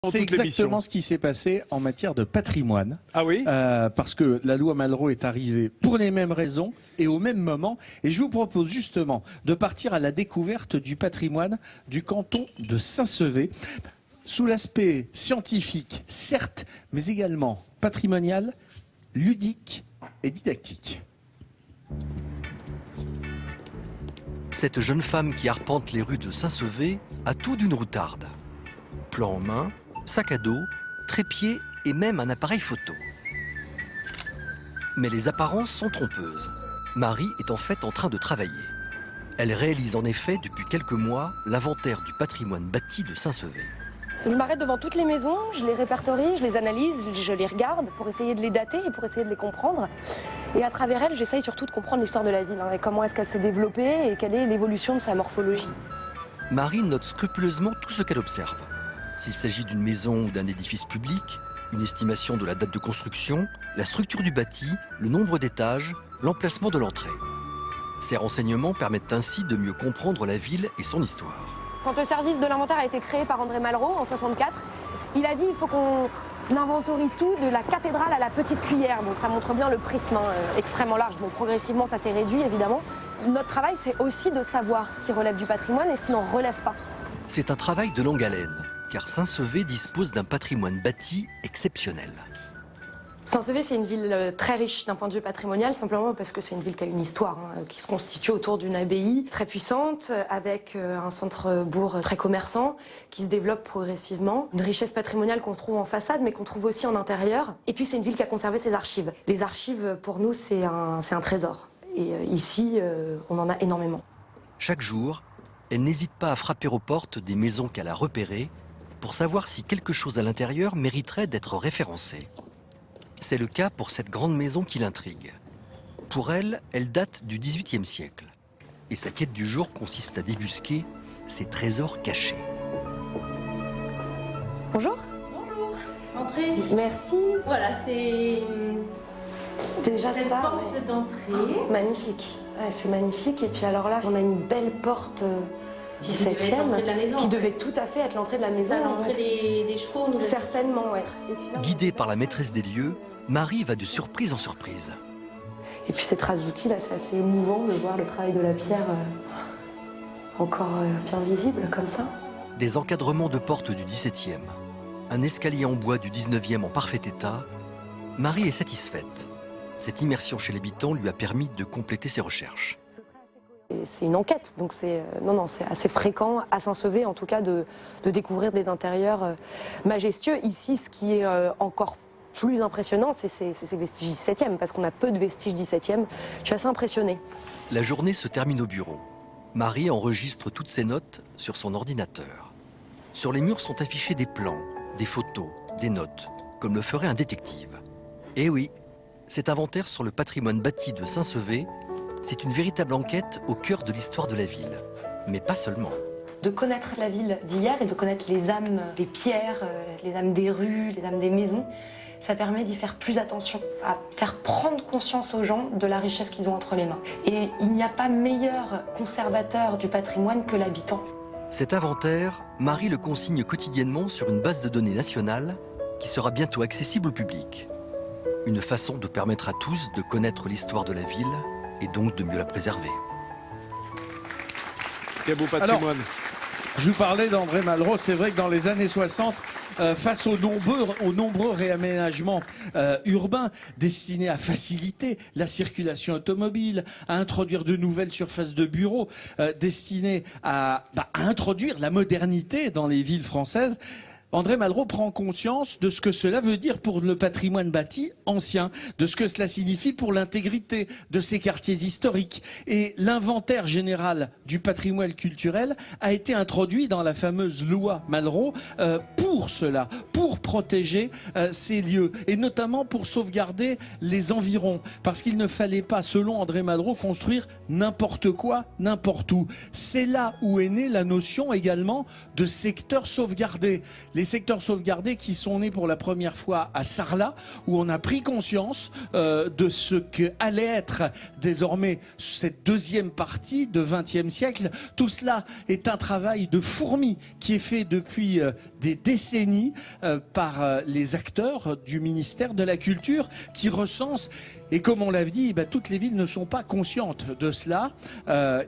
C'est exactement ce qui s'est passé en matière de patrimoine. Ah oui parce que la loi Malraux est arrivée pour les mêmes raisons et au même moment. Et je vous propose justement de partir à la découverte du patrimoine du canton de Saint-Sevé, sous l'aspect scientifique, certes, mais également patrimonial, ludique et didactique. Cette jeune femme qui arpente les rues de Saint-Sevé a tout d'une routarde. Plan en main, sac à dos, trépied et même un appareil photo. Mais les apparences sont trompeuses. Marie est en fait en train de travailler. Elle réalise en effet depuis quelques mois l'inventaire du patrimoine bâti de Saint-Sevé. Je m'arrête devant toutes les maisons, je les répertorie, je les analyse, je les regarde pour essayer de les dater et pour essayer de les comprendre. Et à travers elles, j'essaye surtout de comprendre l'histoire de la ville, et comment est-ce qu'elle s'est développée et quelle est l'évolution de sa morphologie. Marie note scrupuleusement tout ce qu'elle observe. S'il s'agit d'une maison ou d'un édifice public, une estimation de la date de construction, la structure du bâti, le nombre d'étages, l'emplacement de l'entrée. Ces renseignements permettent ainsi de mieux comprendre la ville et son histoire. Quand le service de l'inventaire a été créé par André Malraux en 64, il a dit il faut qu'on inventorie tout de la cathédrale à la petite cuillère. Donc ça montre bien le prisme extrêmement large. Bon, progressivement, ça s'est réduit évidemment. Notre travail, c'est aussi de savoir ce qui relève du patrimoine et ce qui n'en relève pas. C'est un travail de longue haleine, car Saint-Sevé dispose d'un patrimoine bâti exceptionnel. Saint-Sevé, c'est une ville très riche d'un point de vue patrimonial, simplement parce que c'est une ville qui a une histoire, qui se constitue autour d'une abbaye très puissante, avec un centre-bourg très commerçant, qui se développe progressivement. Une richesse patrimoniale qu'on trouve en façade, mais qu'on trouve aussi en intérieur. Et puis c'est une ville qui a conservé ses archives. Les archives, pour nous, c'est un trésor. Et ici, on en a énormément. Chaque jour, elle n'hésite pas à frapper aux portes des maisons qu'elle a repérées pour savoir si quelque chose à l'intérieur mériterait d'être référencé. C'est le cas pour cette grande maison qui l'intrigue. Pour elle, elle date du XVIIIe siècle. Et sa quête du jour consiste à débusquer ses trésors cachés. Bonjour. Bonjour. Entrez. Merci. Voilà, c'est Déjà cette ça, porte ouais. d'entrée. Magnifique. Ouais, c'est magnifique. Et puis alors là, on a une belle porte 17e de la maison, qui en devait fait. tout à fait être l'entrée de la maison. Ça, l'entrée des chevaux. Nous Certainement, ouais. Et puis là, Guidée par la maîtresse des lieux, Marie va de surprise en surprise. Et puis ces traces d'outils, là, c'est assez émouvant de voir le travail de la pierre encore bien visible comme ça. Des encadrements de portes du XVIIe, un escalier en bois du XIXe en parfait état, Marie est satisfaite. Cette immersion chez l'habitant lui a permis de compléter ses recherches. C'est une enquête, donc c'est assez fréquent à Saint-Sevé, en tout cas, de découvrir des intérieurs majestueux. Ici, ce qui est encore plus impressionnant, c'est ces vestiges 17e, parce qu'on a peu de vestiges 17e. Je suis assez impressionnée. La journée se termine au bureau. Marie enregistre toutes ses notes sur son ordinateur. Sur les murs sont affichés des plans, des photos, des notes, comme le ferait un détective. Et oui, cet inventaire sur le patrimoine bâti de Saint-Sevé, c'est une véritable enquête au cœur de l'histoire de la ville. Mais pas seulement. De connaître la ville d'hier et de connaître les âmes, les pierres, les âmes des rues, les âmes des maisons, ça permet d'y faire plus attention, à faire prendre conscience aux gens de la richesse qu'ils ont entre les mains. Et il n'y a pas meilleur conservateur du patrimoine que l'habitant. Cet inventaire, Marie le consigne quotidiennement sur une base de données nationale qui sera bientôt accessible au public. Une façon de permettre à tous de connaître l'histoire de la ville et donc de mieux la préserver. Quel beau patrimoine. Alors, je vous parlais d'André Malraux. C'est vrai que dans les années 60, face aux nombreux réaménagements urbains destinés à faciliter la circulation automobile, à introduire de nouvelles surfaces de bureaux, destinés à introduire la modernité dans les villes françaises, André Malraux prend conscience de ce que cela veut dire pour le patrimoine bâti ancien, de ce que cela signifie pour l'intégrité de ces quartiers historiques. Et l'inventaire général du patrimoine culturel a été introduit dans la fameuse loi Malraux pour cela, pour pour protéger ces lieux et notamment pour sauvegarder les environs. Parce qu'il ne fallait pas, selon André Malraux, construire n'importe quoi, n'importe où. C'est là où est née la notion également de secteurs sauvegardés. Les secteurs sauvegardés qui sont nés pour la première fois à Sarlat, où on a pris conscience de ce que allait être désormais cette deuxième partie de XXe siècle. Tout cela est un travail de fourmi qui est fait depuis des décennies par les acteurs du ministère de la Culture qui recensent. Et comme on l'a dit, toutes les villes ne sont pas conscientes de cela.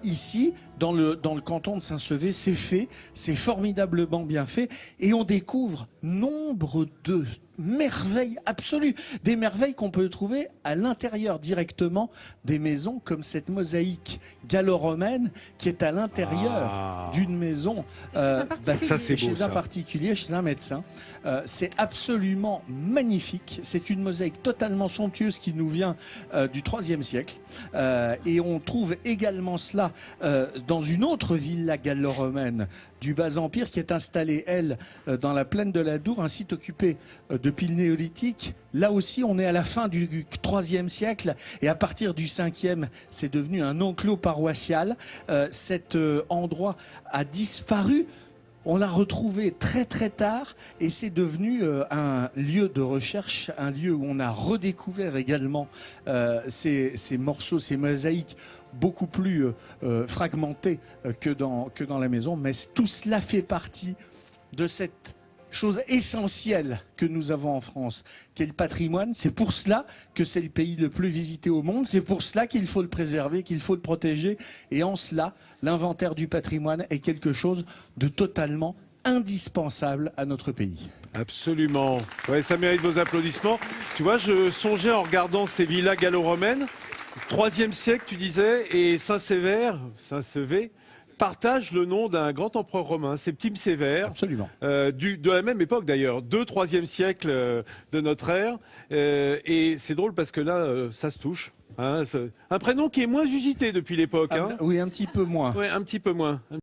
Ici, dans le canton de Saint-Sevé, c'est fait, c'est formidablement bien fait. Et on découvre nombre de merveilles absolues. Des merveilles qu'on peut trouver à l'intérieur directement des maisons, comme cette mosaïque gallo-romaine qui est à l'intérieur d'une maison chez un particulier, chez un médecin. C'est absolument magnifique. C'est une mosaïque totalement somptueuse qui nous vient du IIIe siècle. Et on trouve également cela dans une autre villa gallo-romaine du Bas-Empire qui est installée, elle, dans la plaine de la Dour, un site occupé depuis le néolithique. Là aussi, on est à la fin du IIIe siècle et à partir du 5e, c'est devenu un enclos paroissial. Cet endroit a disparu. On l'a retrouvé très très tard et c'est devenu un lieu de recherche, un lieu où on a redécouvert également ces morceaux, ces mosaïques beaucoup plus fragmentés que dans la maison. Mais tout cela fait partie de cette chose essentielle que nous avons en France, qui est le patrimoine. C'est pour cela que c'est le pays le plus visité au monde. C'est pour cela qu'il faut le préserver, qu'il faut le protéger. Et en cela, l'inventaire du patrimoine est quelque chose de totalement indispensable à notre pays. Absolument. Ouais, ça mérite vos applaudissements. Tu vois, je songeais en regardant ces villas gallo-romaines, 3e siècle, tu disais, et Saint-Séver, Saint-Sevé, partage le nom d'un grand empereur romain, Septime Sévère. Absolument. De la même époque d'ailleurs, 2e siècle de notre ère. Et c'est drôle parce que là, ça se touche. Hein, un prénom qui est moins usité depuis l'époque. Hein. Oui, un petit peu moins. Oui, un petit peu moins.